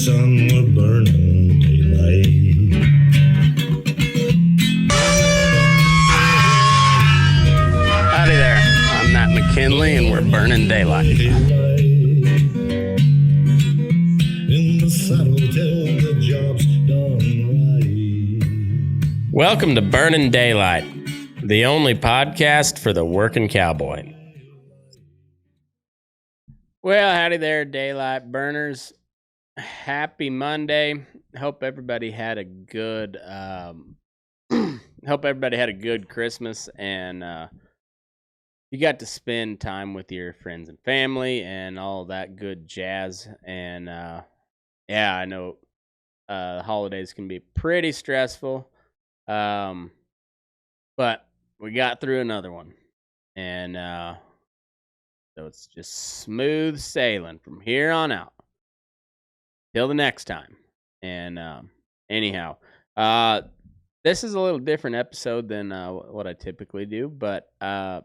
sun, we're burning daylight. Howdy there, I'm Matt McKinley and we're burning daylight. In the saddle till the job's done right. Welcome to Burnin' Daylight, the only podcast for the working cowboy. Well, howdy there, daylight burners. Happy Monday. Hope everybody had a good Christmas and you got to spend time with your friends and family and all that good jazz. And yeah, I know the holidays can be pretty stressful. But we got through another one. And so it's just smooth sailing from here on out till the next time. And anyhow, this is a little different episode than what I typically do, but I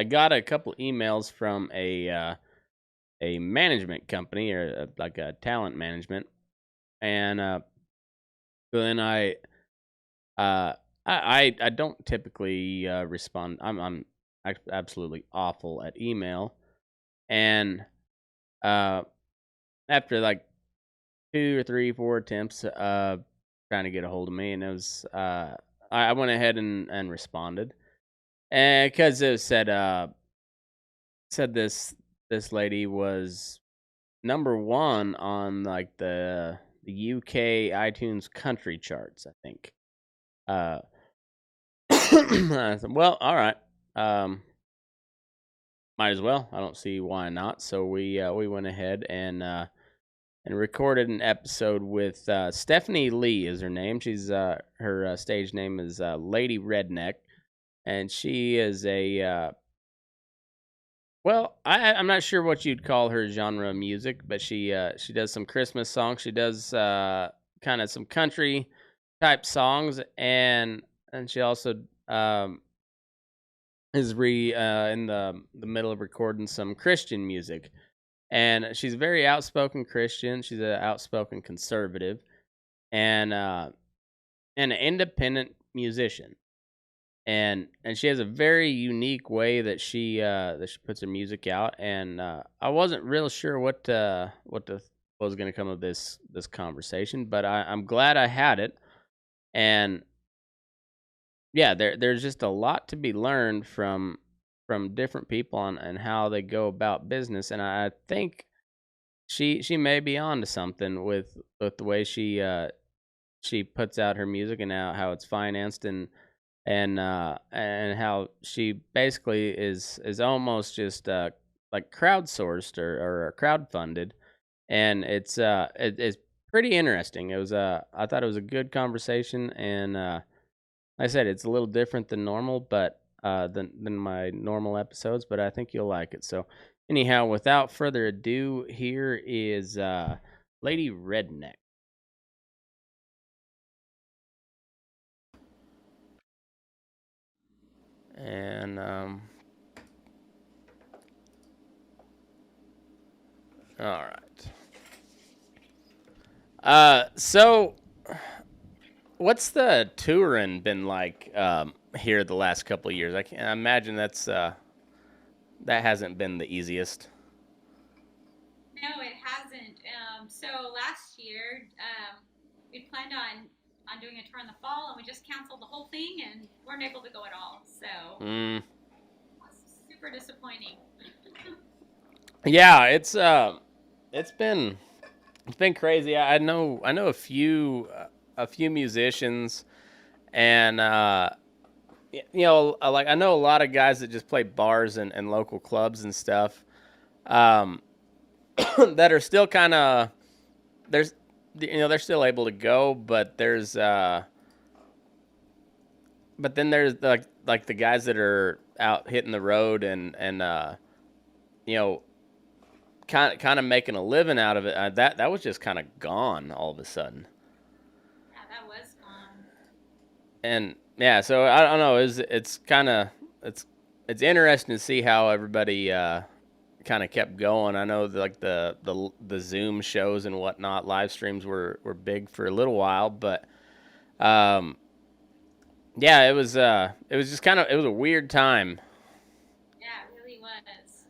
got a couple emails from a management company or like a talent management, and then I don't typically respond. I'm absolutely awful at email, and after like 2 or 3, 4 attempts trying to get a hold of me, and it was I went ahead and responded, and because it said this lady was number 1 on like the UK iTunes country charts, I think. I said, well, all right. Might as well. I don't see why not. So we went ahead and recorded an episode with Stephanie Lee is her name. She's her stage name is Lady Redneck, and she is a well, I'm not sure what you'd call her genre of music, but she does some Christmas songs. She does kind of some country type songs, and she also is in the middle of recording some Christian music. And she's a very outspoken Christian. She's an outspoken conservative, and an independent musician. And she has a very unique way that she puts her music out. And I wasn't real sure what was going to come of this conversation, but I'm glad I had it. And yeah, there's just a lot to be learned from different people and how they go about business. And I think she may be onto something with the way she puts out her music and how it's financed, and how she basically is almost just like crowdsourced or crowdfunded, and it's pretty interesting. It was I thought it was a good conversation, and like I said, it's a little different than normal, but than my normal episodes, but I think you'll like it. So anyhow, without further ado, here is Lady Redneck. And all right. So what's the touring been like here the last couple of years? I imagine that hasn't been the easiest. No, it hasn't. So last year, we planned on doing a tour in the fall, and we just canceled the whole thing and weren't able to go at all. So super disappointing. Yeah, it's been crazy. I know a few musicians, and like I know a lot of guys that just play bars and local clubs and stuff, that are still kind of they're still able to go, but then there's like the guys that are out hitting the road and kind of making a living out of it. That was just kind of gone all of a sudden. Yeah, that was gone. And yeah, so I don't know. It's interesting to see how everybody kind of kept going. I know like the Zoom shows and whatnot, live streams were big for a little while, but um, yeah, it was just kind of it was a weird time. Yeah, it really was. It's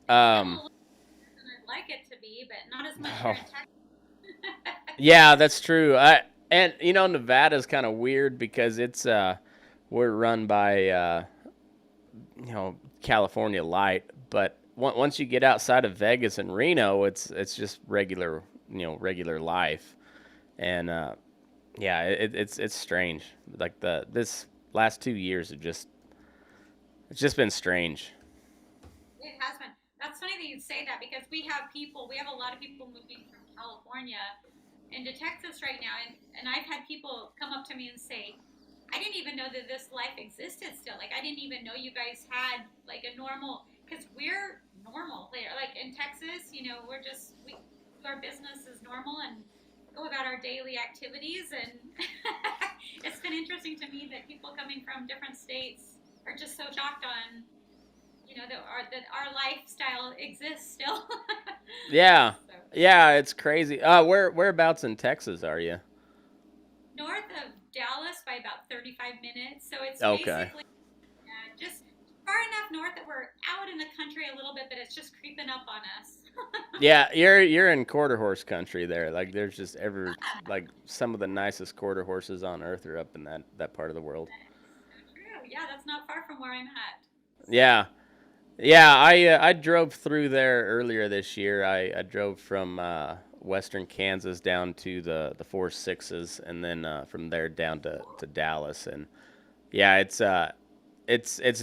still a Um, little bit than I'd like it to be, but not as much here oh, in Texas. yeah, that's true. I and you know Nevada's kind of weird because it's we're run by you know California light, but once you get outside of Vegas and Reno, it's just regular regular life, and yeah, it's strange. Like the this last 2 years have just it's just been strange. It has been. That's funny that you'd say that because we have a lot of people moving from California into Texas right now, and I've had people come up to me and say, I didn't even know that this life existed still. Like I didn't even know you guys had like a normal, because we're normal there. Like in Texas, we our business is normal and go about our daily activities, and it's been interesting to me that people coming from different states are just so shocked on that our lifestyle exists still. Yeah, So yeah, it's crazy. Whereabouts in Texas are you? north of Dallas by about 35 minutes. So it's Okay. basically just far enough north that we're out in the country a little bit, but it's just creeping up on us. Yeah, you're in quarter horse country there. Like there's just ever like some of the nicest quarter horses on earth are up in that part of the world. So true. Yeah, that's not far from where I'm at. So Yeah. Yeah, I drove through there earlier this year. I drove from western Kansas down to the 4 6s, and then from there down to Dallas. And yeah, it's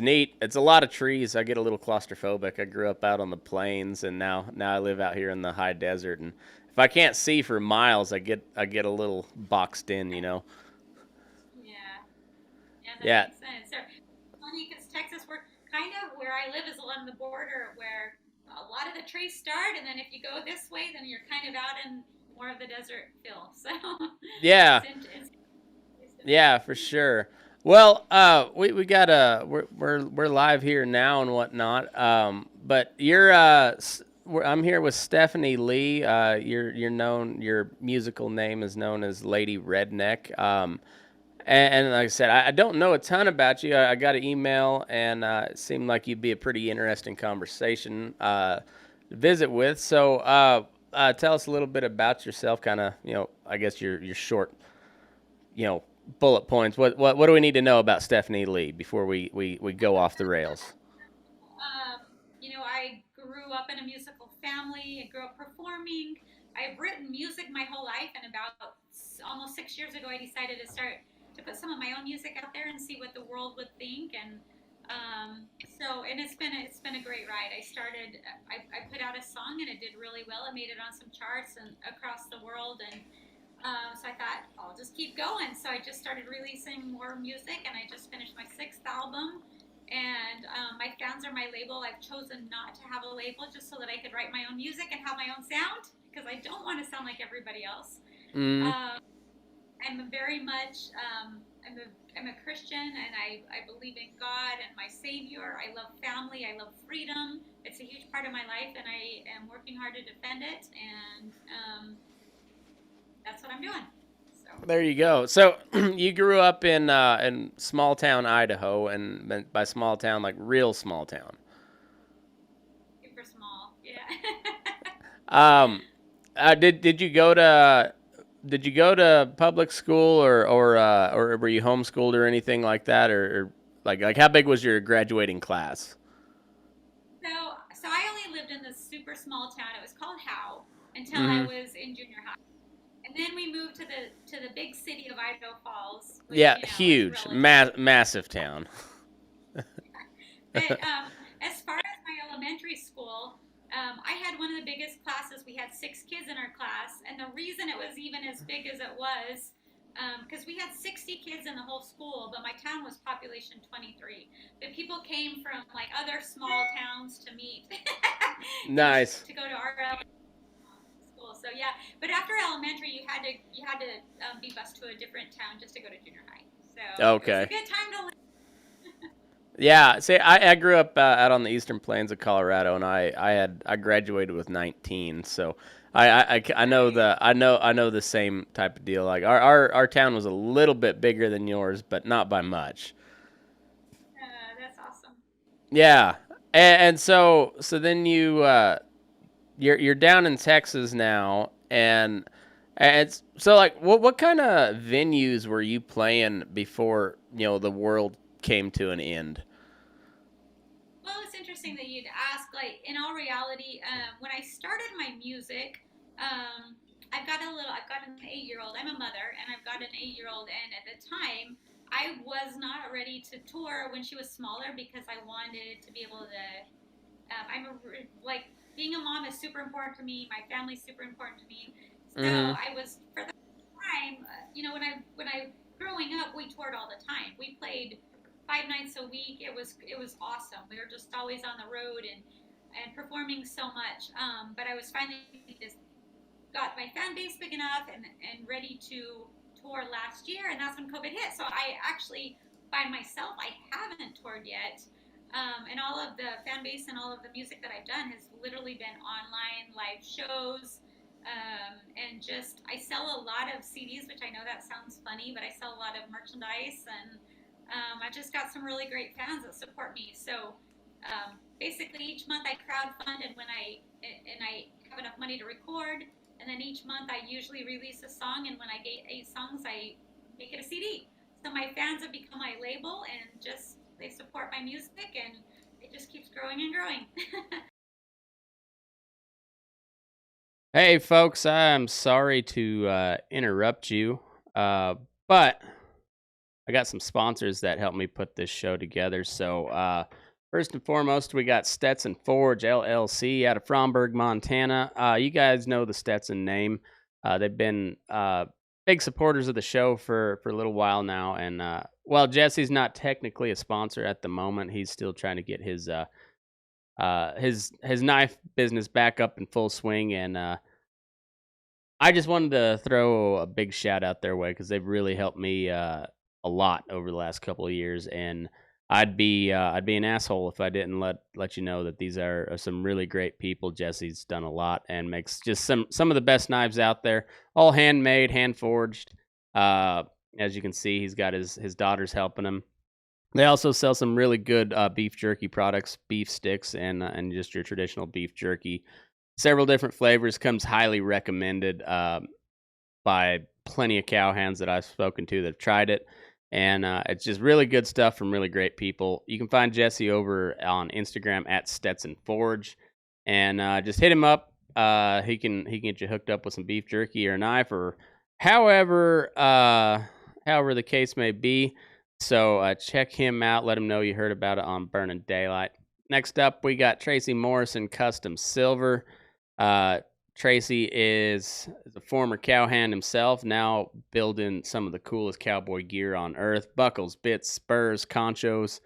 neat. It's a lot of trees. I get a little claustrophobic. I grew up out on the plains, and now I live out here in the high desert. And if I can't see for miles, I get a little boxed in. You know. yeah, yeah, that Yeah, makes sense. So funny because Texas, we're kind of where I live is along the border where a lot of the trees start, and then if you go this way, then you're kind of out in more of the desert feel. So yeah. it's nice to be. Yeah, for sure. Well, we got we're live here now and whatnot. But I'm here with Stephanie Lee. You're known. Your musical name is known as Lady Redneck. And like I said, I don't know a ton about you. I got an email, and it seemed like you'd be a pretty interesting conversation to visit with. So, tell us a little bit about yourself. Kind of, I guess your short you know bullet points. What do we need to know about Stephanie Lee before we go off the rails? I grew up in a musical family. I grew up performing. I've written music my whole life, and about almost 6 years ago, I decided to put some of my own music out there and see what the world would think. And and it's been a great ride. I put out a song and it did really well. It made it on some charts and across the world, and so I thought I'll just keep going. So I just started releasing more music, and I just finished my sixth album. And my fans are my label. I've chosen not to have a label just so that I could write my own music and have my own sound because I don't want to sound like everybody else. Mm, Um, I'm very much I'm a Christian, and I believe in God and my Savior. I love family. I love freedom. It's a huge part of my life, and I am working hard to defend it. And that's what I'm doing. So there you go. So you grew up in small town Idaho, and by small town like real small town. super small, yeah. Um, did you go to public school or were you homeschooled or anything like that or like how big was your graduating class? So I only lived in this super small town. It was called Howe until I Hmm. was in junior high, and then we moved to the big city of Idaho Falls, which Yeah, is huge, relative. massive town. But as far as my elementary school, I had one of the biggest classes. We had 6 kids in our class, and the reason it was even as big as it was, because we had 60 kids in the whole school, but my town was population 23. But people came from like other small towns to meet, Nice. to go to our school. So yeah, but after elementary, you had to be bused to a different town just to go to junior high. So it was a Okay. good time to live. Yeah, see, I grew up out on the eastern plains of Colorado, and I graduated with 19, so I know Nice. I know the same type of deal. Like our town was a little bit bigger than yours, but not by much. That's awesome. Yeah, and so then you're down in Texas now, and so like what kind of venues were you playing before the world came to an end? Well, it's interesting that you'd ask. Like, in all reality, when I started my music, I've got an 8-year old. I'm a mother, and I've got an 8-year old. And at the time, I was not ready to tour when she was smaller because I wanted to be able to. Like, being a mom is super important to me. My family's super important to me. So Mm-hmm. I was for the time, when I growing up, we toured all the time. We played 5 nights a week. It was awesome. We were just always on the road and performing so much. But I was finally just got my fan base big enough and ready to tour last year, and that's when COVID hit. So I actually, by myself, I haven't toured yet. And all of the fan base and all of the music that I've done has literally been online live shows. And just, I sell a lot of CDs, which I know that sounds funny, but I sell a lot of merchandise, and I just got some really great fans that support me. So basically, each month I crowdfund, and I have enough money to record, and then each month I usually release a song, and when I get 8 songs, I make it a CD. So my fans have become my label, and just they support my music, and it just keeps growing and growing. Hey, folks, I'm sorry to interrupt you, uh, but I got some sponsors that helped me put this show together. So, first and foremost, we got Stetson Forge LLC out of Fromberg, Montana. You guys know the Stetson name. They've been big supporters of the show for a little while now. And while Jesse's not technically a sponsor at the moment, he's still trying to get his knife business back up in full swing. And I just wanted to throw a big shout out their way because they've really helped me a lot over the last couple of years, and I'd be an asshole if I didn't let you know that these are some really great people. Jesse's done a lot and makes just some of the best knives out there, all handmade, hand forged. Uh, as you can see, he's got his daughters helping him. They also sell some really good beef jerky products, beef sticks, and just your traditional beef jerky. Several different flavors. Comes highly recommended by plenty of cowhands that I've spoken to that have tried it. And it's just really good stuff from really great people. You can find Jesse over on Instagram at Stetson Forge, and just hit him up. He can get you hooked up with some beef jerky or a knife or however the case may be. So check him out. Let him know you heard about it on Burning Daylight. Next up, we got Tracy Morrison Custom Silver. Uh, Tracy is a former cowhand himself, now building some of the coolest cowboy gear on earth: buckles, bits, spurs, conchos.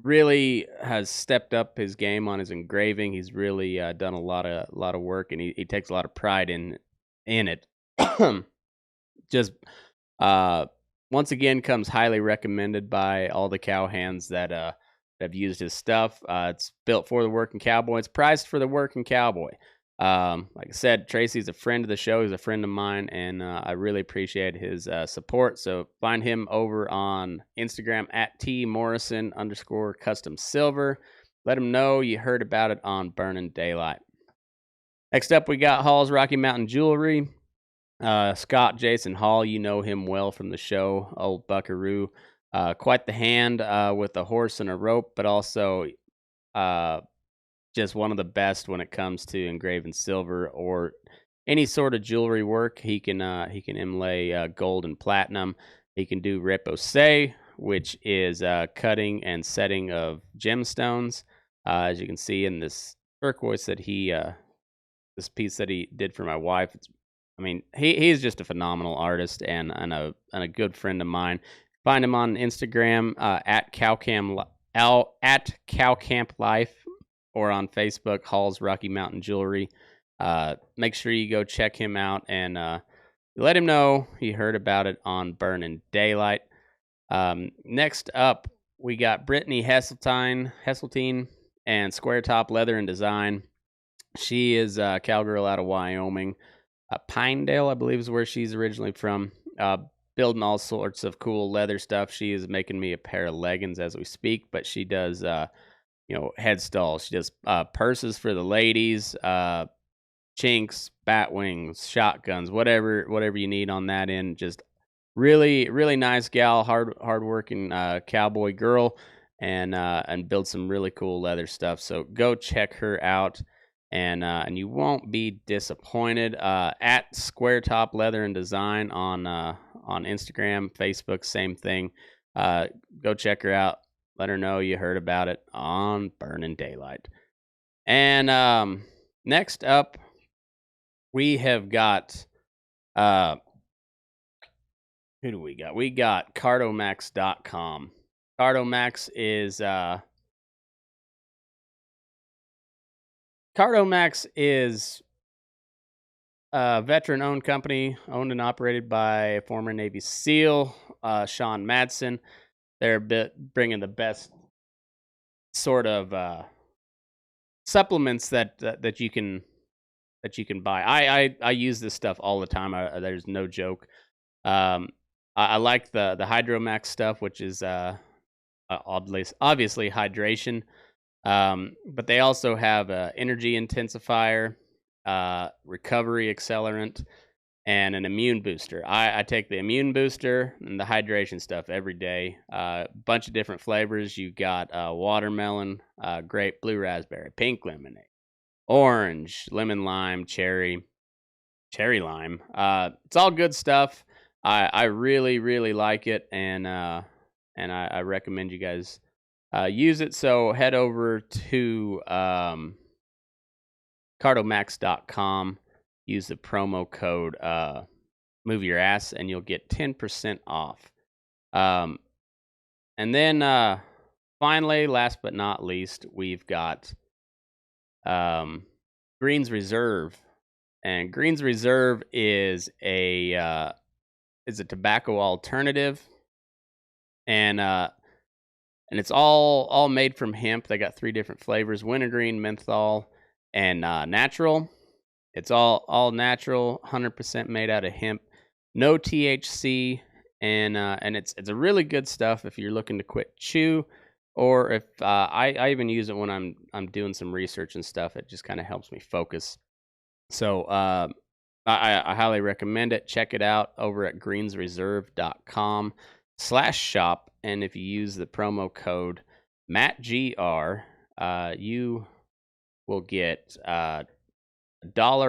Really has stepped up his game on his engraving. He's really done a lot of work, and he takes a lot of pride in it. Just uh, once again, comes highly recommended by all the cowhands that have used his stuff. It's built for the working cowboy. It's priced for the working cowboy. Like I said, Tracy's a friend of the show. He's a friend of mine, and I really appreciate his support. So find him over on Instagram at @tmorrison_custom silver. Let him know you heard about it on Burning Daylight. Next up, we got Hall's Rocky Mountain Jewelry. Scott Jason Hall, you know him well from the show, old Buckaroo. Quite the hand with a horse and a rope, but also uh, just one of the best when it comes to engraving silver or any sort of jewelry work. He can inlay gold and platinum. He can do repoussé, which is cutting and setting of gemstones. As you can see in this turquoise that this piece that he did for my wife. I mean, he's just a phenomenal artist and a good friend of mine. Find him on Instagram at Cowcamp Life, or on Facebook, Hall's Rocky Mountain Jewelry. Make sure you go check him out and let him know you heard about it on Burning Daylight. Next up, we got Brittany Hesseltine and Square Top Leather and Design. She is a cowgirl out of Wyoming. Pinedale, I believe, is where she's originally from. Building all sorts of cool leather stuff. She is making me a pair of leggings as we speak, but she does, head stalls. She does purses for the ladies, chinks, bat wings, shotguns, whatever you need on that end. Just really, really nice gal, hardworking cowboy girl, and build some really cool leather stuff. So go check her out, and you won't be disappointed. At Square Top Leather and Design on Instagram, Facebook, same thing. Go check her out. Let her know you heard about it on Burnin' Daylight. And next up, we have got who do we got? We got cardomax.com. Cardomax is a veteran-owned company, owned and operated by former Navy SEAL Sean Madsen. They're bringing the best sort of supplements that you can buy. I use this stuff all the time. There's no joke. I like the Hydromax stuff, which is obviously hydration. But they also have a energy intensifier, recovery accelerant, and an immune booster. I take the immune booster and the hydration stuff every day. Bunch of different flavors. You got watermelon, grape, blue raspberry, pink lemonade, orange, lemon lime, cherry lime. It's all good stuff. I really, really like it, and I recommend you guys use it. So head over to cardomax.com, use the promo code move your ass, and you'll get 10% off. And then finally, last but not least, we've got Greens Reserve. And Greens Reserve is a tobacco alternative, and it's all made from hemp. They got 3 different flavors: wintergreen, menthol, and natural. It's all natural, 100% made out of hemp, no THC, and it's a really good stuff if you're looking to quit chew, or if I even use it when I'm doing some research and stuff. It just kind of helps me focus. So I highly recommend it. Check it out over at greensreserve.com/shop. And if you use the promo code MattGR, you will get $1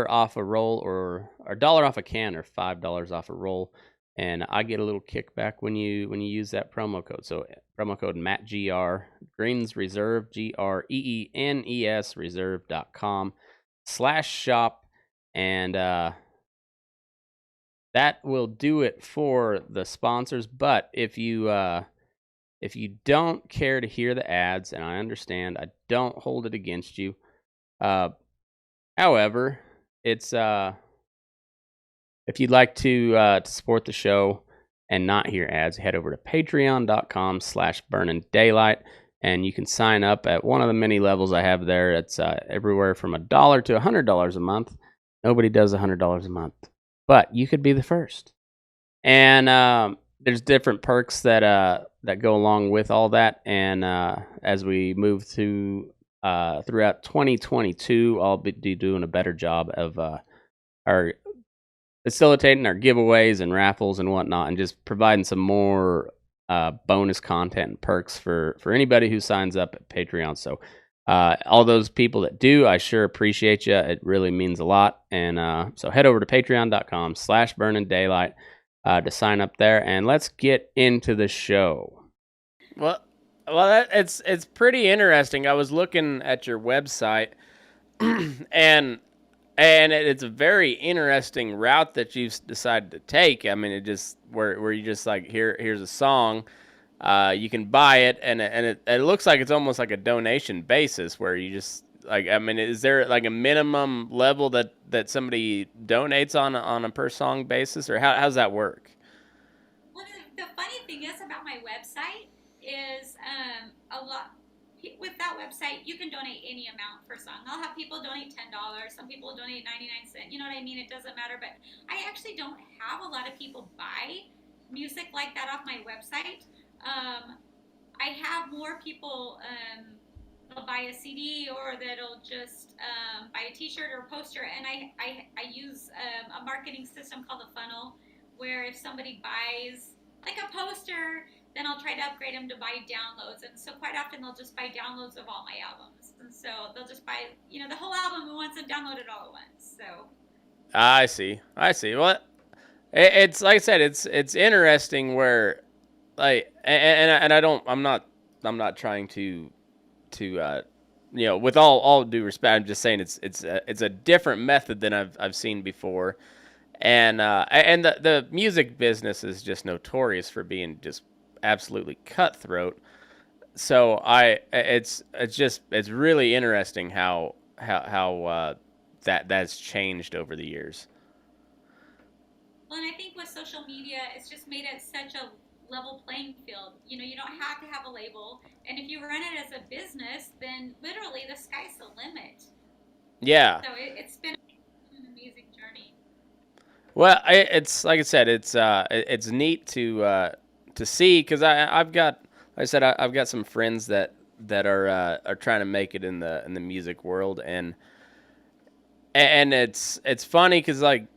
off a roll, or $1 off a can, or $5 off a roll. And I get a little kickback when you use that promo code. So promo code MattGR, Greens Reserve, GREENES reserve.com/shop. And that will do it for the sponsors. But if you don't care to hear the ads, and I understand, I don't hold it against you. However, it's if you'd like to support the show and not hear ads, head over to patreon.com/burninDaylight, and you can sign up at one of the many levels I have there. It's everywhere from $1 to $100 a month. Nobody does $100 a month, but you could be the first. And there's different perks that go along with all that. And as we move throughout 2022, I'll be doing a better job of our facilitating our giveaways and raffles and whatnot, and just providing some more bonus content and perks for anybody who signs up at Patreon. So all those people that do, I sure appreciate you. It really means a lot. And so head over to patreon.com/burninDaylight to sign up there, and let's get into the show. Well, it's pretty interesting. I was looking at your website, and it's a very interesting route that you've decided to take. I mean, it just where you just like, here's a song, you can buy it, and it looks like it's almost like a donation basis, where you just like, I mean, is there like a minimum level that somebody donates on a per song basis, or how's that work? Well, the funny thing is about my website is a lot. With that website, you can donate any amount for song. I'll have people donate $10. Some people donate 99 cents. You know what I mean? It doesn't matter. But I actually don't have a lot of people buy music like that off my website. I have more people they'll buy a CD or that'll just buy a T-shirt or a poster. And I use a marketing system called a funnel, where if somebody buys like a poster, then I'll try to upgrade them to buy downloads. And so quite often they'll just buy downloads of all my albums. And so they'll just buy, the whole album once and download it all at once. So I see. Well, it's like I said, it's interesting where, like, and I'm not trying to with all due respect, I'm just saying it's a different method than I've seen before, and the music business is just notorious for being just absolutely cutthroat. So it's really interesting how that's changed over the years. well, and I think with social media, it's just made it such a level playing field. You don't have to have a label, and if you run it as a business, then literally the sky's the limit. Yeah. So it's been an amazing journey. Well, it's like I said, it's neat to see, because I've got, like I said, I've got some friends that are trying to make it in the music world, and it's funny because, like,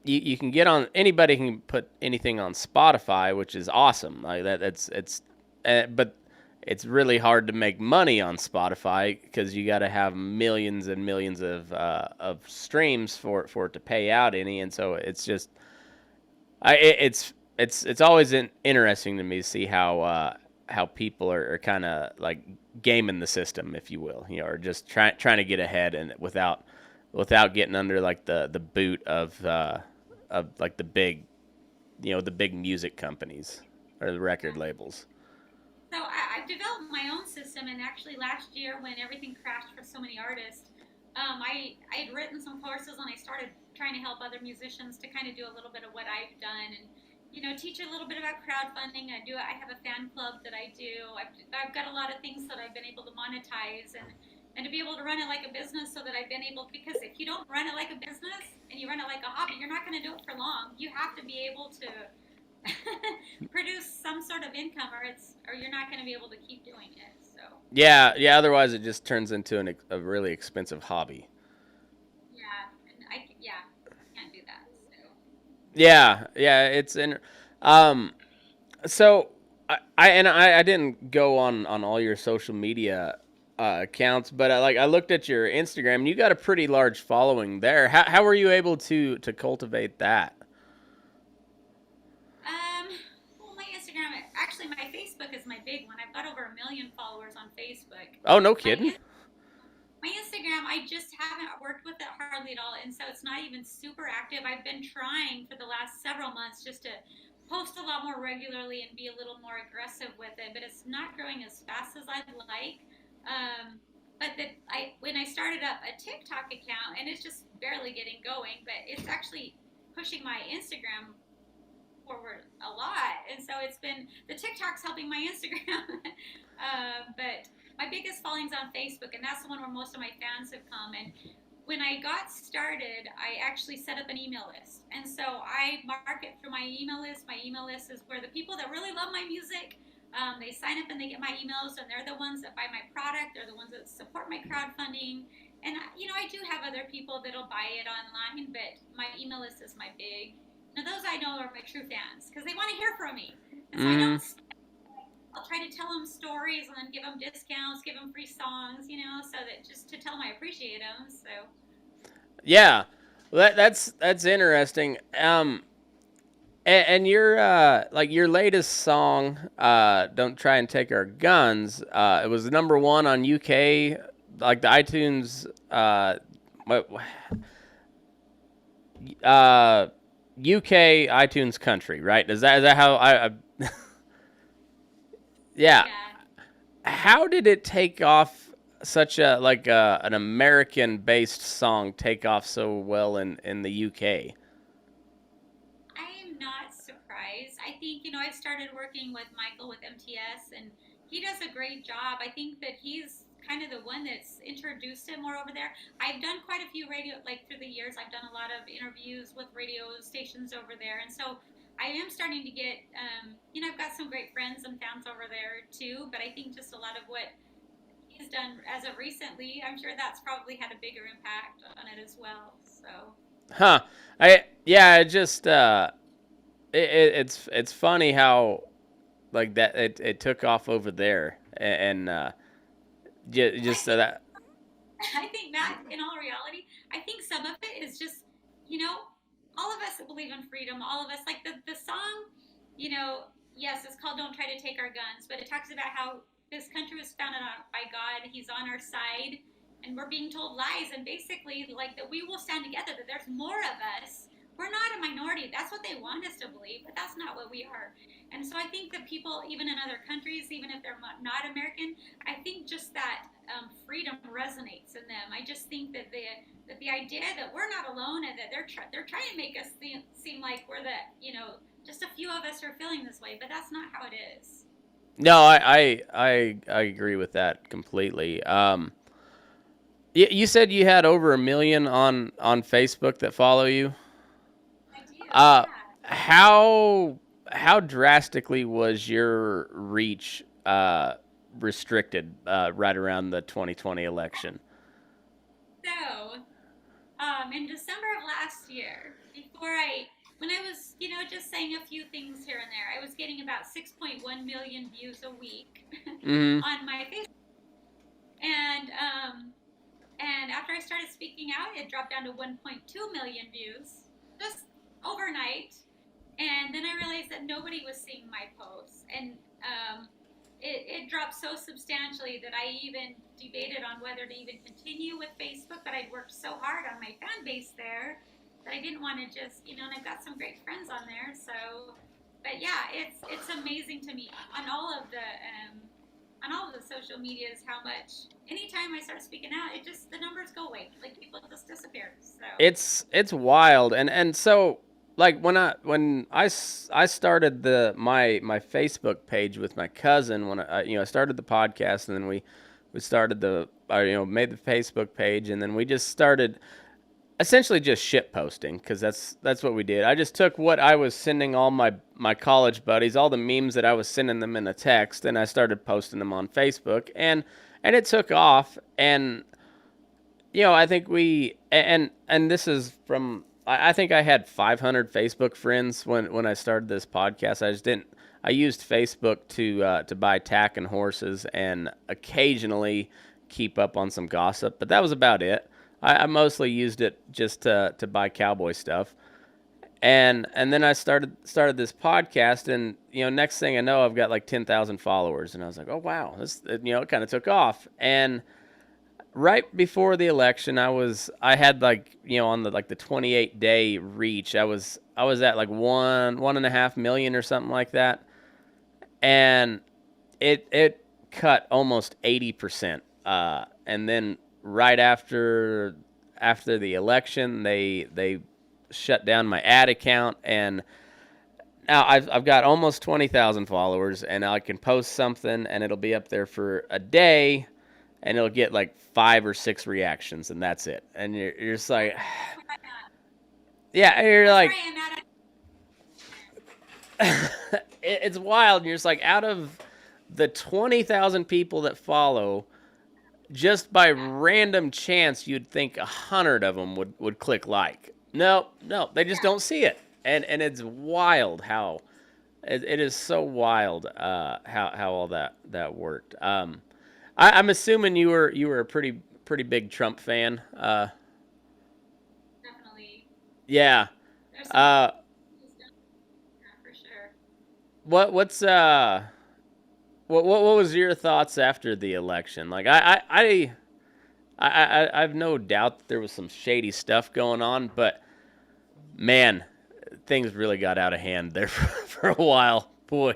you can get on, anybody can put anything on Spotify, which is awesome. Like but it's really hard to make money on Spotify because you got to have millions and millions of streams for it to pay out any. And so it's just, it's always interesting to me to see how people are kind of like gaming the system, if you will, or just trying to get ahead, and without getting under like the boot of like the big music companies or the record labels. So I've developed my own system, and actually last year when everything crashed for so many artists, I had written some courses, and I started trying to help other musicians to kind of do a little bit of what I've done, and teach a little bit about crowdfunding. I have a fan club that I do. I've got a lot of things that I've been able to monetize, and to be able to run it like a business, so that I've been able, because if you don't run it like a business and you run it like a hobby, you're not going to do it for long. You have to be able to produce some sort of income, or you're not going to be able to keep doing it. So yeah, otherwise it just turns into a really expensive hobby. and I can't do that. So Yeah, it's in. So I didn't go on all your social media accounts, but I looked at your Instagram, and you got a pretty large following there. How were you able to cultivate that? well, my Instagram, actually, my Facebook is my big one. I've got over 1 million followers on Facebook. Oh, no kidding. My Instagram, I just haven't worked with it hardly at all, and so it's not even super active. I've been trying for the last several months just to post a lot more regularly and be a little more aggressive with it, but it's not growing as fast as I'd like. But when I started up a TikTok account, and it's just barely getting going, but it's actually pushing my Instagram forward a lot, and so it's been, the TikTok's helping my Instagram. But my biggest following's on Facebook, and that's the one where most of my fans have come. And when I got started, I actually set up an email list, and so I market through my email list. My email list is where the people that really love my music, they sign up and they get my emails, and they're the ones that buy my product. They're the ones that support my crowdfunding. And I do have other people that'll buy it online, but my email list is my big. Now those I know are my true fans, because they want to hear from me. And so I'll try to tell them stories and then give them discounts, give them free songs, so that just to tell them I appreciate them. So yeah, well, that's interesting. And your like your latest song, "Don't Try and Take Our Guns," it was number one on UK, like the iTunes, UK iTunes country, right? Is that how I yeah. How did it take off, such a an American based song take off so well in the UK? I am not surprised. I think, I started working with Michael with MTS, and he does a great job. I think that he's kind of the one that's introduced it more over there. I've done quite a few radio, like through the years, I've done a lot of interviews with radio stations over there. And so I am starting to get, I've got some great friends and fans over there too, but I think just a lot of what he's done as of recently, I'm sure that's probably had a bigger impact on it as well. So. Huh. It just it's funny how like that it took off over there and just so that. I think, Matt, in all reality, I think some of it is just, you know, all of us that believe in freedom, all of us, like the song, yes, it's called Don't Try to Take Our Guns, but it talks about how this country was founded by God, He's on our side, and we're being told lies, and basically, like, that we will stand together, that there's more of us. We're not a minority. That's what they want us to believe, but that's not what we are. And so I think that people, even in other countries, even if they're not American, I think just that freedom resonates in them. I just think that the idea that we're not alone and that they're trying to make us seem like we're just a few of us are feeling this way, but that's not how it is. No, I agree with that completely. You said you had over 1 million on Facebook that follow you. I do. Uh, Yeah. how drastically was your reach restricted right around the 2020 election? So, in December of last year, when I was, just saying a few things here and there, I was getting about 6.1 million views a week Mm-hmm. on my Facebook. And, and after I started speaking out, it dropped down to 1.2 million views just overnight. And then I realized that nobody was seeing my posts. And it dropped so substantially that I even debated on whether to even continue with Facebook, but I'd worked so hard on my fan base there that I didn't want to just, and I've got some great friends on there. So, but yeah, it's amazing to me on all of the social medias how much anytime I start speaking out, the numbers go away, like people just disappear. So It's wild, and so like when I started my Facebook page with my cousin when I started the podcast, and then we started made the Facebook page, and then we just started essentially just shit posting, because that's what we did. I just took what I was sending all my college buddies, all the memes that I was sending them in a text, and I started posting them on Facebook, and it took off. And I think and this is from, I think I had 500 Facebook friends when I started this podcast. I used Facebook to buy tack and horses and occasionally keep up on some gossip, but that was about it. I mostly used it just to buy cowboy stuff. And then I started this podcast, and next thing I know, I've got like 10,000 followers, and I was like, oh wow, this it kind of took off. And right before the election, I had like on the 28-day reach, I was at like 1.5 million or something like that, and it cut almost 80%. And then right after the election, they shut down my ad account, and now I've got almost 20,000 followers, and I can post something, and it'll be up there for a day, and it'll get like 5 or 6 reactions, and that's it. And you're just like, yeah, you're like, it's wild. And you're just like, out of the 20,000 people that follow, just by random chance, you'd think 100 of them would click like. No, they just don't see it, and it's wild how it is so wild how all that worked. I'm assuming you were a pretty big Trump fan. definitely, Yeah. there's for sure. What's what was your thoughts after the election? Like I've no doubt that there was some shady stuff going on, but man, things really got out of hand there for a while. Boy,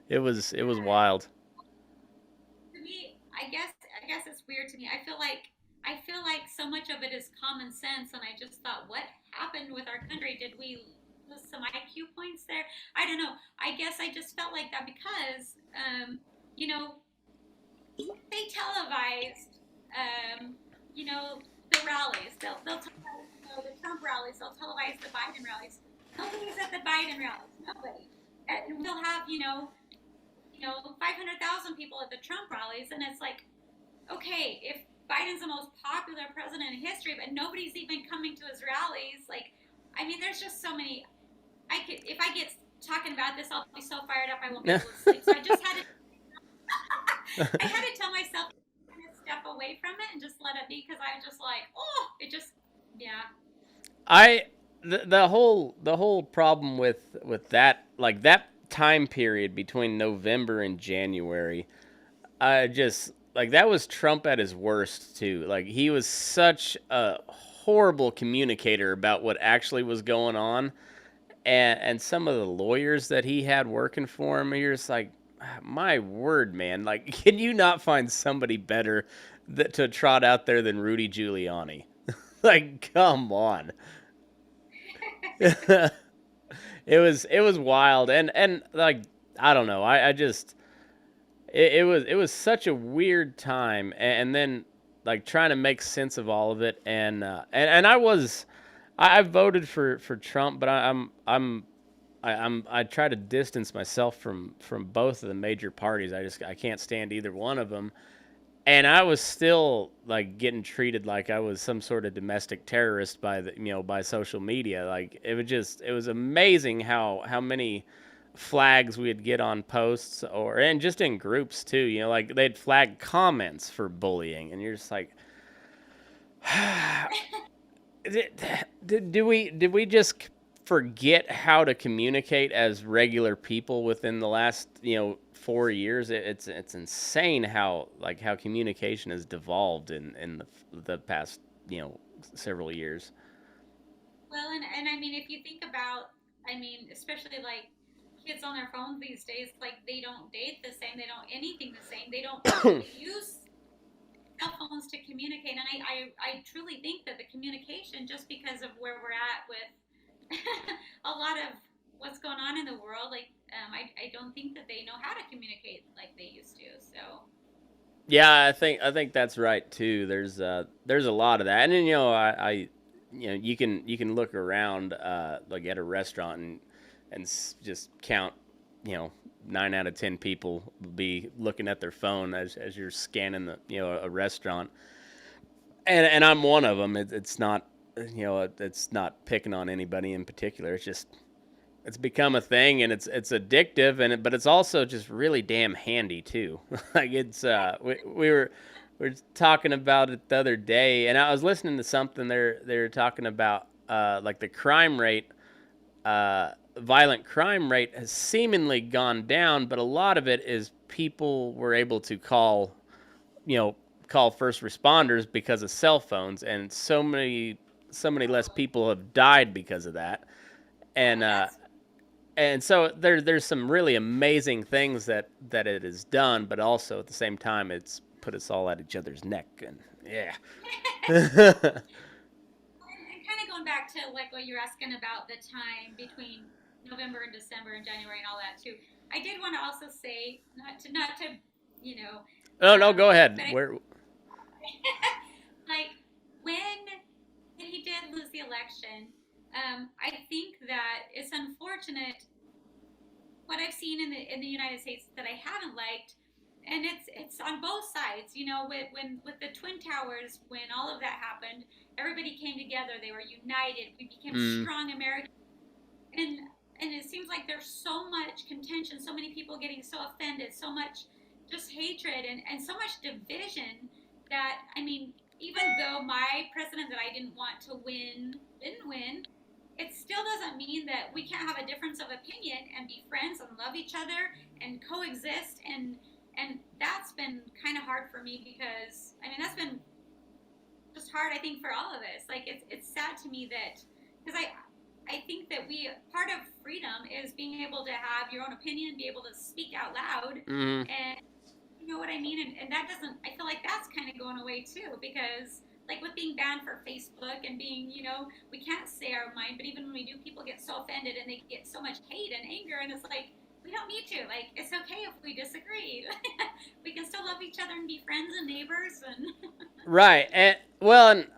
it was wild. To me, I guess it's weird to me. I feel like so much of it is common sense, and I just thought, what happened with our country? Did we some IQ points there. I don't know. I guess I just felt like that because, you know, they televised, um, the rallies. They'll televise, the Trump rallies. They'll televise the Biden rallies. Nobody's at the Biden rallies. Nobody. And we'll have 500,000 people at the Trump rallies, and it's like, okay, if Biden's the most popular president in history, but nobody's even coming to his rallies, like, I mean, there's just so many. If I get talking about this, I'll be so fired up I won't be able to sleep. So I just had to I had to tell myself to kind of step away from it and just let it be, because I was just like, oh, it just, yeah. The whole problem with that, like that time period between November and January, I just like that was Trump at his worst too. Like he was such a horrible communicator about what actually was going on, and some of the lawyers that he had working for him, you're just like, my word, man! Like, can you not find somebody better to trot out there than Rudy Giuliani? Like, come on. It was wild, and like I don't know, I just it was such a weird time, and then like trying to make sense of all of it, and I voted for Trump, but I try to distance myself from both of the major parties. I can't stand either one of them, and I was still like getting treated like I was some sort of domestic terrorist by social media. Like it was amazing how many flags we'd get on posts and just in groups too. Like they'd flag comments for bullying, and you're just like, did we just forget how to communicate as regular people within the last 4 years? It's insane how communication has devolved in the past several years. Well, and I mean, if you think about, I mean, especially like kids on their phones these days, like they don't date the same, they don't anything the same, they use cell phones to communicate, and I truly think that the communication, just because of where we're at with a lot of what's going on in the world, like I don't think that they know how to communicate like they used to. So Yeah, I think that's right too. There's a lot of that, and then I you can look around like at a restaurant and just count 9 out of 10 people will be looking at their phone as you're scanning a restaurant, and I'm one of them. It's not it's not picking on anybody in particular. It's become a thing, and it's addictive, but it's also just really damn handy too. Like it's we were talking about it the other day, and I was listening to something they're talking about like the crime rate, violent crime rate has seemingly gone down, but a lot of it is people were able to call first responders because of cell phones, and so many less people have died because of that, and so there's some really amazing things that it has done, but also at the same time it's put us all at each other's neck, and yeah. and kind of going back to like what you're asking about the time between November and December and January and all that too. I did want to also say, not to you know, Oh no, go ahead. but Where? like when he did lose the election, I think that it's unfortunate what I've seen in the United States that I haven't liked, and it's on both sides. With the Twin Towers, when all of that happened, everybody came together. They were united. We became strong Americans, and it seems like there's so much contention, so many people getting so offended, so much just hatred, and so much division that, I mean, even though my president that I didn't want to win didn't win, it still doesn't mean that we can't have a difference of opinion and be friends and love each other and coexist, and that's been kind of hard for me, because I mean that's been just hard, I think, for all of us. Like it's sad to me that, because I think that part of freedom is being able to have your own opinion, be able to speak out loud, Mm-hmm. and you know what I mean? And that doesn't, I feel like that's kind of going away too, because like with being banned for Facebook and being, we can't say our mind, but even when we do, people get so offended and they get so much hate and anger, and it's like, we don't need to. Like, it's okay if we disagree. We can still love each other and be friends and neighbors. And Right. And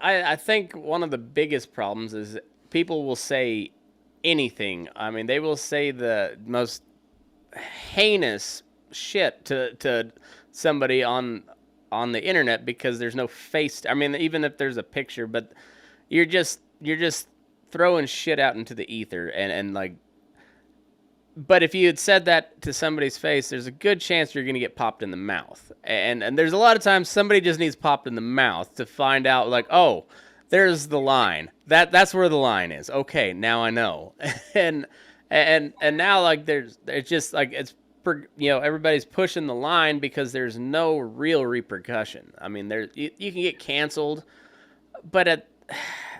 I think one of the biggest problems is people will say anything. I mean, they will say the most heinous shit to somebody on the internet because there's no face. I mean, even if there's a picture, but you're just throwing shit out into the ether and like. But if you had said that to somebody's face, there's a good chance you're going to get popped in the mouth. And there's a lot of times somebody just needs popped in the mouth to find out, like, oh, there's the line. That's where the line is. Okay, now I know. and and now like it's just like everybody's pushing the line because there's no real repercussion. I mean, you can get canceled, but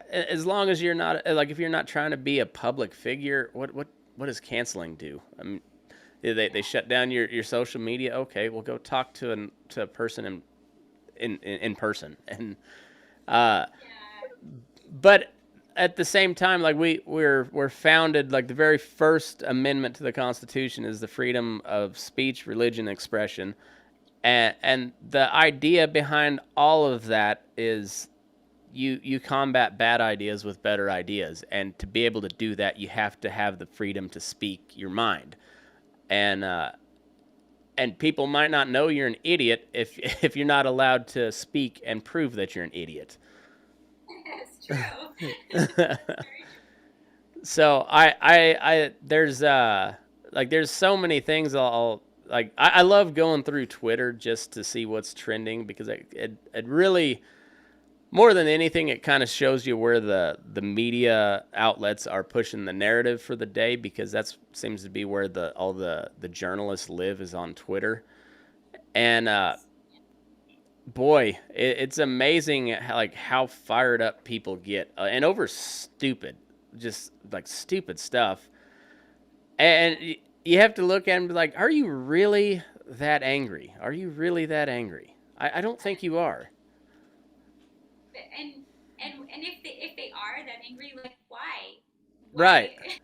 as long as you're not like if you're not trying to be a public figure, what does canceling do? I mean, they shut down your social media. Okay, well go talk to a person in person, and uh, yeah, but at the same time, like we're founded, like the very first amendment to the Constitution is the freedom of speech, religion, expression, and the idea behind all of that is you combat bad ideas with better ideas, and to be able to do that, you have to have the freedom to speak your mind, and people might not know you're an idiot if if you're not allowed to speak and prove that you're an idiot. it's true. It's very true. So I there's so many things I'll like I love going through Twitter just to see what's trending because it really more than anything, it kind of shows you where the media outlets are pushing the narrative for the day because that seems to be where all the journalists live is on Twitter. And boy, it's amazing how fired up people get and over just like stupid stuff. And you have to look at them and be like, are you really that angry? Are you really that angry? I don't think you are. and and if they are that angry, like Right. why?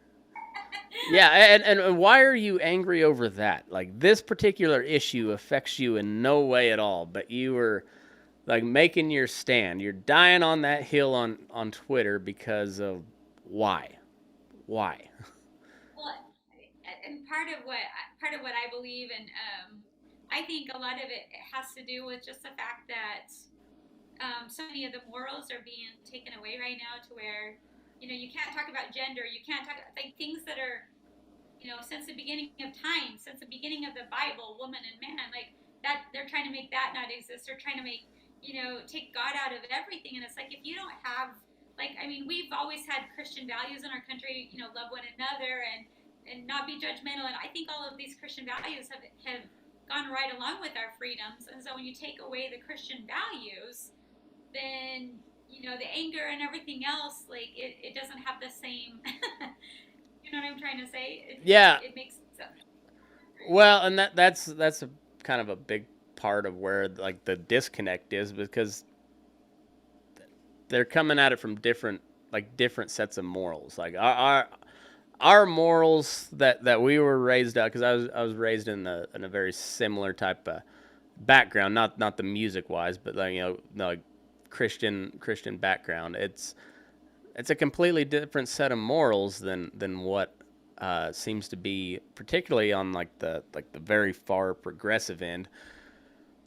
Yeah, and why are you angry over that? Like this particular issue affects you in no way at all, but you were like making your stand. You're dying on that hill on Twitter because of why? Why? Well, and part of what I believe, and I think a lot of it has to do with just the fact that so many of the morals are being taken away right now, to where you can't talk about gender, you can't talk like things that are since the beginning of time, since the beginning of the Bible, woman and man, like that, they're trying to make that not exist. They're trying to make, take God out of everything. And it's like, if you don't have, like, I mean, we've always had Christian values in our country, love one another and not be judgmental. And I think all of these Christian values have gone right along with our freedoms. And so when you take away the Christian values, then, the anger and everything else, like it doesn't have the same, you know what I'm trying to say? Yeah. It makes sense. Well, and that's a kind of a big part of where like the disconnect is because they're coming at it from different sets of morals. Like our morals that we were raised up because I was raised in a very similar type of background, not the music wise, but like like Christian background. It's a completely different set of morals than what seems to be particularly on the very far progressive end.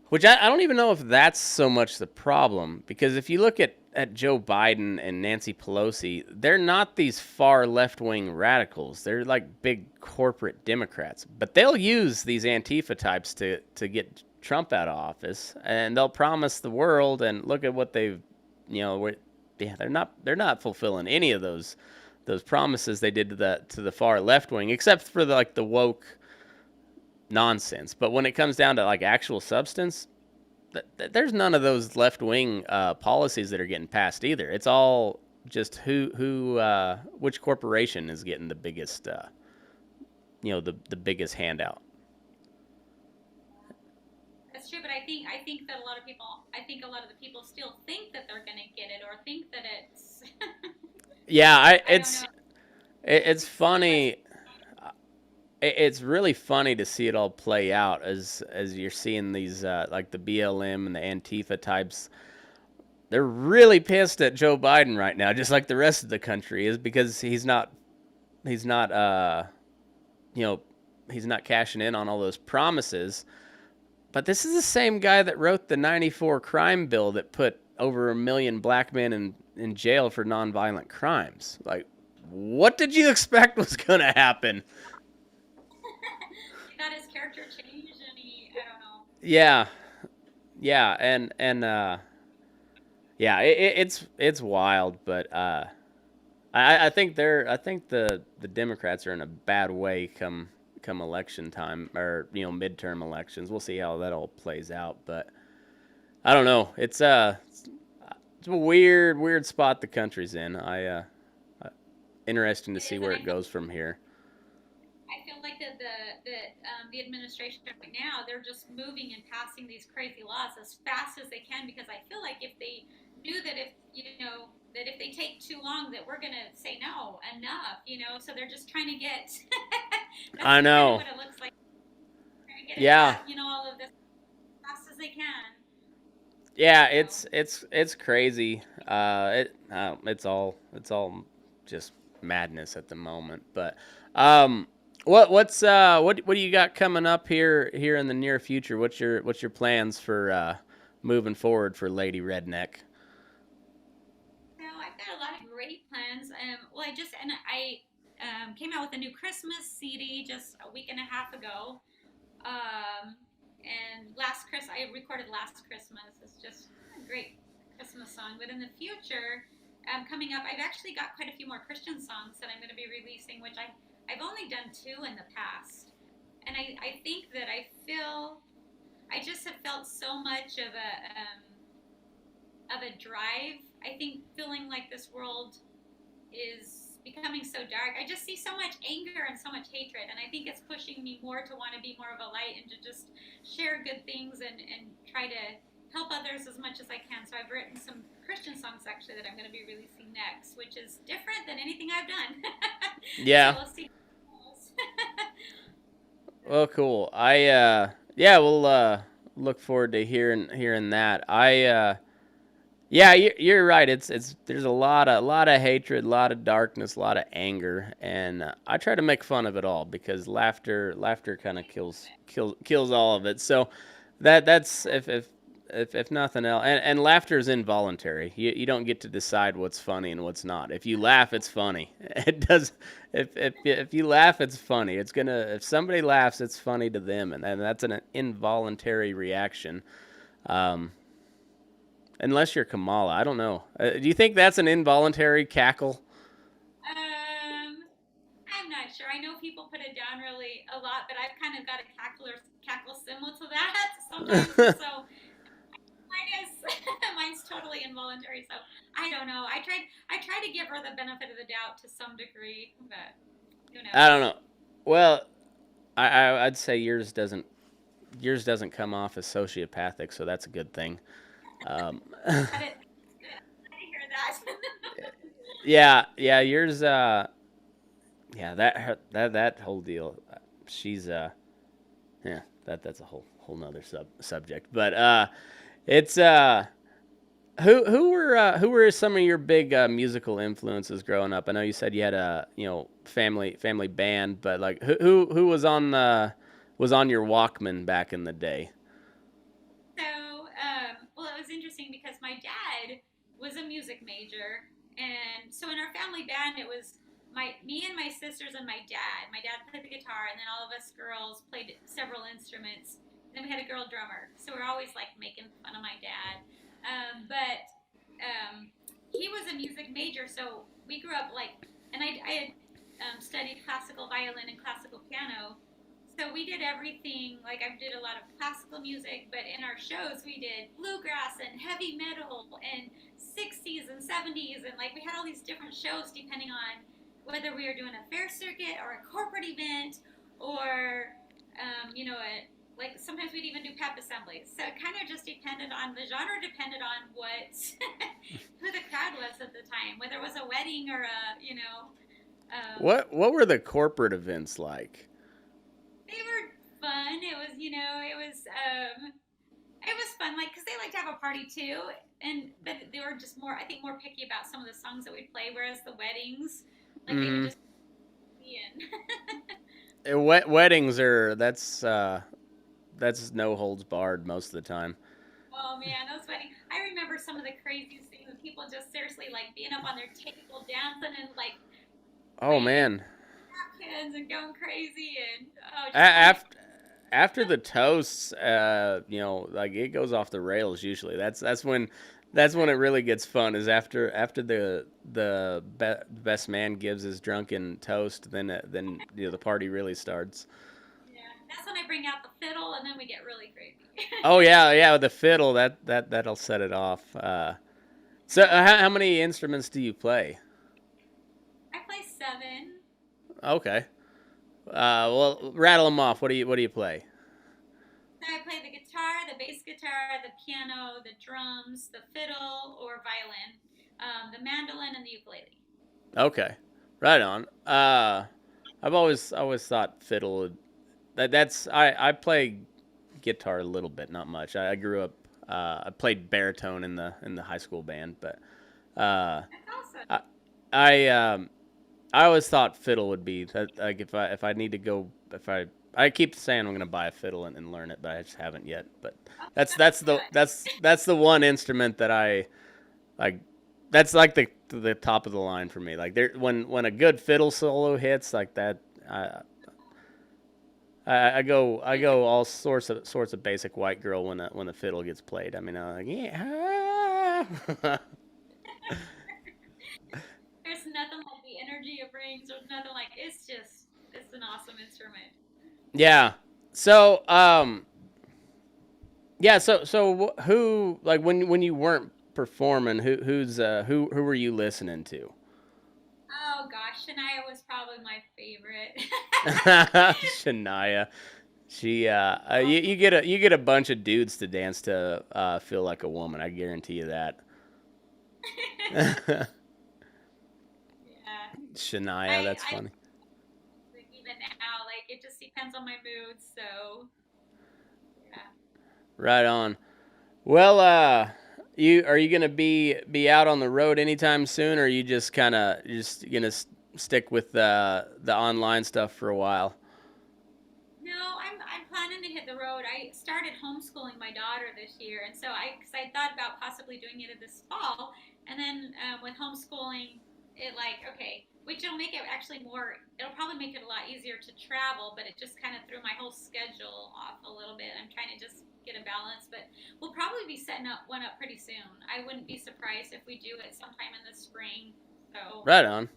Which I don't even know if that's so much the problem because if you look at Joe Biden and Nancy Pelosi, they're not these far left wing radicals. They're like big corporate Democrats, but they'll use these Antifa types to get Trump out of office, and they'll promise the world. And look at what they've, they're not fulfilling any of those promises they did to the far left wing, except for the woke nonsense. But when it comes down to like actual substance, there's none of those left wing policies that are getting passed either. It's all just which corporation is getting the biggest, the biggest handout. That's true, but I think that a lot of people, I think a lot of the people still think that they're gonna get it or think that it's. Yeah, I don't know. it's See what's. funny. It's really funny to see it all play out as you're seeing these like the BLM and the Antifa types. They're really pissed at Joe Biden right now, just like the rest of the country is, because he's not you know he's not cashing in on all those promises. But this is the same guy that wrote the '94 crime bill that put over 1 million black men in jail for nonviolent crimes. Like, what did you expect was gonna happen? He got his character changed, and I don't know. Yeah, yeah, and yeah, it's wild, but I think the Democrats are in a bad way come election time, or midterm elections. We'll see how that all plays out, but I don't know. It's a weird spot the country's in. Interesting to It see is, where and it goes from here. I feel like the administration right now, they're just moving and passing these crazy laws as fast as they can, because I feel like if they knew that if they take too long that we're gonna say no, enough, so they're just trying to get. That's I kind of know. what it looks like. Trying to get it Yeah, fast, all of this as fast as they can. yeah. So. It's crazy. It's all just madness at the moment. But um, what do you got coming up here in the near future? What's your plans for moving forward for Lady Redneck? So I've got a lot of great plans. Well, I came out with a new Christmas CD just a week and a half ago. Um, and I recorded Last Christmas. It's just a great Christmas song. But in the future, coming up, I've actually got quite a few more Christian songs that I'm going to be releasing, which I've only done two in the past. And I think that I just have felt so much of a drive. I think feeling like this world is becoming so dark. I just see so much anger and so much hatred, and I think it's pushing me more to want to be more of a light and to just share good things and try to help others as much as I can. So I've written some Christian songs actually that I'm going to be releasing next, which is different than anything I've done. So Yeah. we'll see. Well, cool. Yeah, we'll look forward to hearing that. Yeah, you're right. It's there's a lot of hatred, a lot of darkness, a lot of anger, and I try to make fun of it all because laughter kind of kills all of it. So that's if nothing else, and laughter is involuntary. You don't get to decide what's funny and what's not. If you laugh, it's funny. It does. If you laugh, it's funny. If somebody laughs, it's funny to them, and that's an involuntary reaction. Um, Unless you're Kamala, I don't know. Do you think that's an involuntary cackle? Um, I'm not sure. I know people put it down really a lot, but I've kind of got a cackle similar to that sometimes, and so mine is mine's totally involuntary. So I don't know. I try to give her the benefit of the doubt to some degree, but who I don't knows? know. Well, I'd say yours doesn't come off as sociopathic, so that's a good thing. Um, I didn't, I didn't hear that. yeah, yeah, yours. Yeah, that whole deal. She's yeah, that's a whole nother subject. But it's who were some of your big musical influences growing up? I know you said you had a family band, but like who was on your Walkman back in the day? So, well, it was interesting because my dad was a music major, and so in our family band, it was me and my sisters and my dad. My dad played the guitar, and then all of us girls played several instruments. And then we had a girl drummer, so we're always like making fun of my dad. But he was a music major, so we grew up like, and I had studied classical violin and classical piano, so we did everything. Like I did a lot of classical music, but in our shows we did bluegrass and heavy metal and 60s and 70s, and like we had all these different shows depending on whether we were doing a fair circuit or a corporate event or like sometimes we'd even do pep assemblies. So it kind of just depended on the genre, depended on what who the crowd was at the time, whether it was a wedding or What were the corporate events like? they were fun. It was fun, like because they like to have a party too, but they were just more, I think, more picky about some of the songs that we'd play. Whereas the weddings, like they would Mm. just be in. Weddings are that's no holds barred most of the time. Oh man, those weddings! I remember some of the craziest things. People just seriously like being up on their table, dancing and like Oh waving man. napkins and going crazy, and just fun. After the toasts, like it goes off the rails usually. That's when it really gets fun. Is after best man gives his drunken toast, then the party really starts. Yeah, that's when I bring out the fiddle, and then we get really crazy. Oh yeah, with the fiddle that'll set it off. So how many instruments do you play? I play seven. Okay. Well, rattle them off. What do you play? So I play the guitar, the bass guitar, the piano, the drums, the fiddle or violin, the mandolin, and the ukulele. Okay, right on. I've always thought fiddle would, that's I play guitar a little bit, not much. I grew up. I played baritone in the high school band, but uh, That's awesome. I I always thought fiddle would be that, like if I need to go, if I keep saying I'm gonna buy a fiddle and learn it, but I just haven't yet. But Oh, that's that's that's the good. that's the one instrument that I like. That's like the top of the line for me. Like there, when a good fiddle solo hits like that, I go all sorts of basic white girl when the fiddle gets played. I mean, I'm like, yeah. There's nothing like the energy it brings. There's nothing like it's an awesome instrument. Yeah. So yeah. So who, like, when you weren't performing, who were you listening to? Oh gosh, Shania was probably my favorite. Shania. She you get a bunch of dudes to dance to feel like a woman. I guarantee you that. Yeah, Shania, I that's I funny. like even now, like it just depends on my mood. So yeah. Right on. Well, are you gonna be out on the road anytime soon, or are you just kind of just gonna stick with the online stuff for a while? No, I'm planning to hit the road. I started homeschooling my daughter this year, and so because I thought about possibly doing it this fall, and then with homeschooling, it like okay, which it'll make it actually more. It'll probably make it a lot easier to travel, but it just kind of threw my whole schedule off a little bit. I'm trying to just get a balance, but we'll probably be setting up one up pretty soon. I wouldn't be surprised if we do it sometime in the spring. So Right on.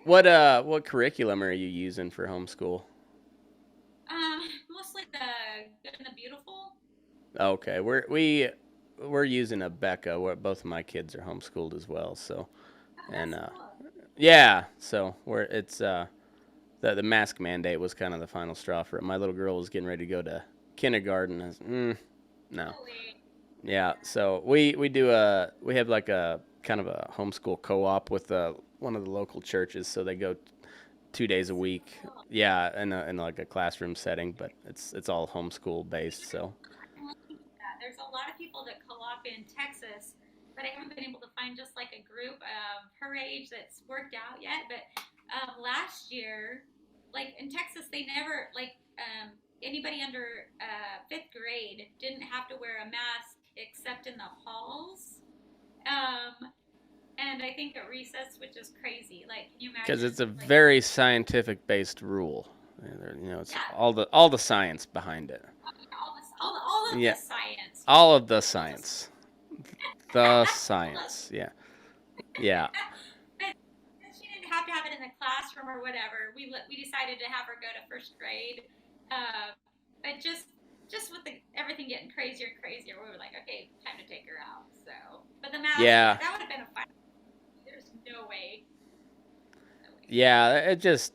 What curriculum are you using for homeschool? mostly the good and the beautiful. Okay, we're using a Becca. Where both of my kids are homeschooled as well. So Oh, and that's cool. yeah, so we're it's the mask mandate was kind of the final straw for it. My little girl was getting ready to go to kindergarten. No, Really. yeah. So we have like a kind of a homeschool co-op with one of the local churches. So they go 2 days a So week. cool. Yeah, in like a classroom setting, but it's all homeschool based. So I'm looking at that. There's a lot of people that co-op in Texas, but I haven't been able to find just like a group of her age that's worked out yet. But last year, like in Texas, they never like anybody under fifth grade didn't have to wear a mask except in the halls. Um, and I think at recess, which is crazy. Like, can you because imagine? it's a Like, very scientific based rule. It's yeah, all the science behind it. all this, all of Yeah, this science. all of the All this, science. The all of science. Yeah. Yeah. but she didn't have to have it in the classroom or whatever. We decided to have her go to first grade, but just with everything getting crazier and crazier, we were like, okay, time to take her out. So, but the mask, Yeah. that would have been a fun. There's no way, no way. Yeah. It just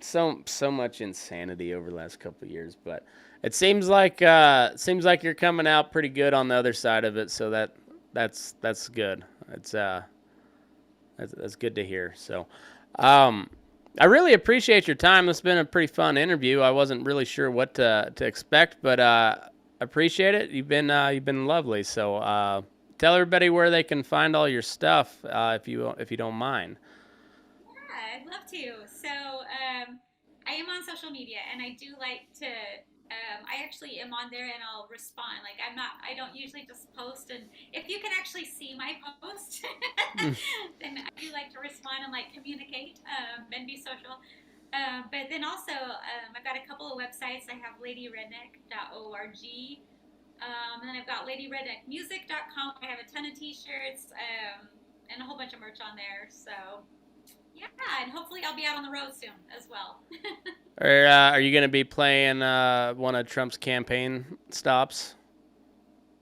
so much insanity over the last couple of years, but it seems like you're coming out pretty good on the other side of it. So that's good. It's that's good to hear. So, I really appreciate your time. It's been a pretty fun interview. I wasn't really sure what to expect, but appreciate it. You've been lovely. So tell everybody where they can find all your stuff if you don't mind. Yeah, I'd love to. So I am on social media, and I do like to. I actually am on there, and I'll respond. Like I don't usually just post, and if you can actually see my post, then I do like to respond and like communicate and be social. But then also, I've got a couple of websites. I have ladyredneck.org. And then I've got ladyredneckmusic.com. I have a ton of t-shirts and a whole bunch of merch on there. So yeah, and hopefully I'll be out on the road soon as well. Are you going to be playing one of Trump's campaign stops?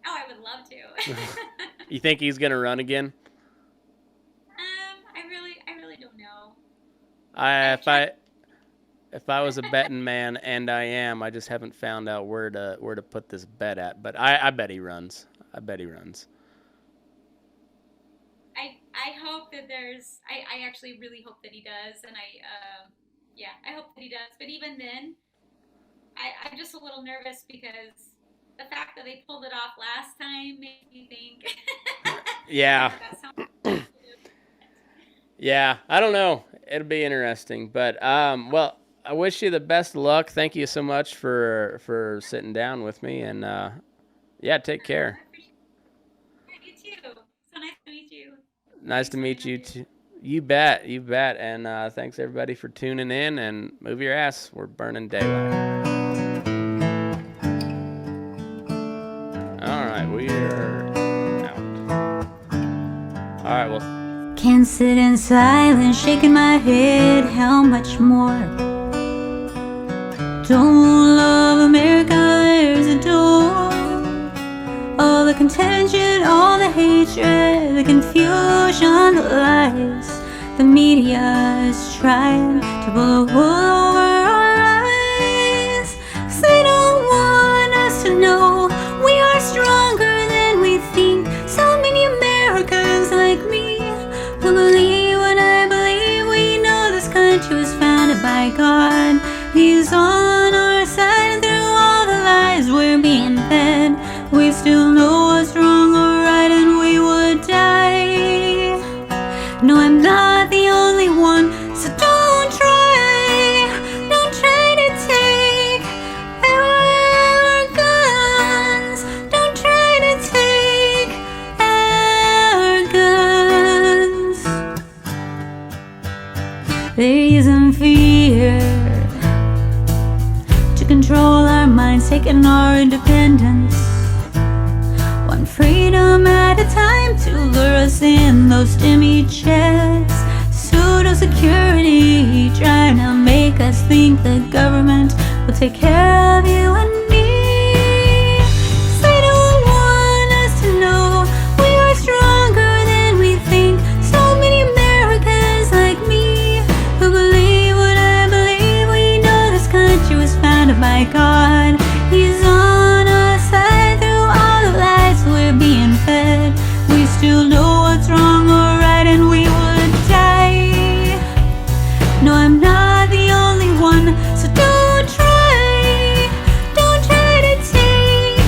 Oh, I would love to. You think he's going to run again? I really don't know. If I was a betting man, and I am, I just haven't found out where to put this bet at. But I bet he runs. I bet he runs. I hope that I actually really hope that he does, and I hope that he does. But even then, I'm just a little nervous because the fact that they pulled it off last time made me think. Yeah. Yeah, I don't know. It'll be interesting, but well, I wish you the best of luck. Thank you so much for sitting down with me, and yeah, take care. You too. So nice to meet you. Nice to meet you too. You bet, and thanks everybody for tuning in. And move your ass. We're burning daylight. All right, we are out. All right, well. Can't sit in silence, shaking my head. How much more? Don't love America, there's a door. All the contention, all the hatred, the confusion, the lies. The media is trying to pull the wool over our eyes. 'Cause they don't want us to know we are stronger than we think. So many Americans like me who believe what I believe. We know this country was founded by God. He's on our side, and through all the lies we're being fed, we still know what's wrong or right, and we would die. No, I'm not the only one, so don't try to take our guns. Don't try to take our guns. They're using fear to control our minds, taking our independence, one freedom at a time, to lure us in those stimmy checks. Pseudo security trying to make us think the government will take care of you and me. 'Cause they don't want us to know we are stronger than we think. So many Americans like me who believe what I believe. We know this country was founded by God. He's on our side, through all the lies we're being fed. We still know what's wrong or right, and we would die. No, I'm not the only one, so don't try to take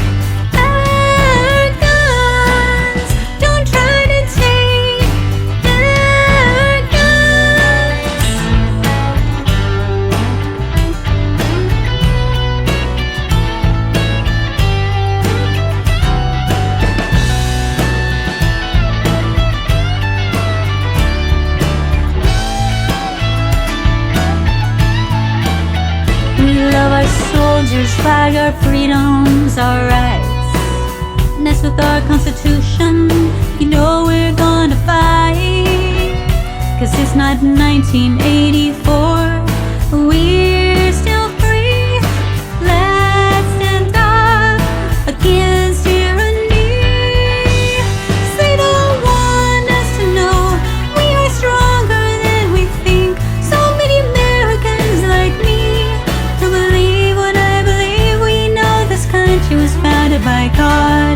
our guns. Don't try to take our guns. We love our soldiers, flag our freedoms, our rights. Nest with our constitution, you know we're gonna fight. 'Cause it's not 1984, we're still free. Let's stand up against tyranny. 'Cause they don't want us to know we are stronger than we think. So many Americans like my car.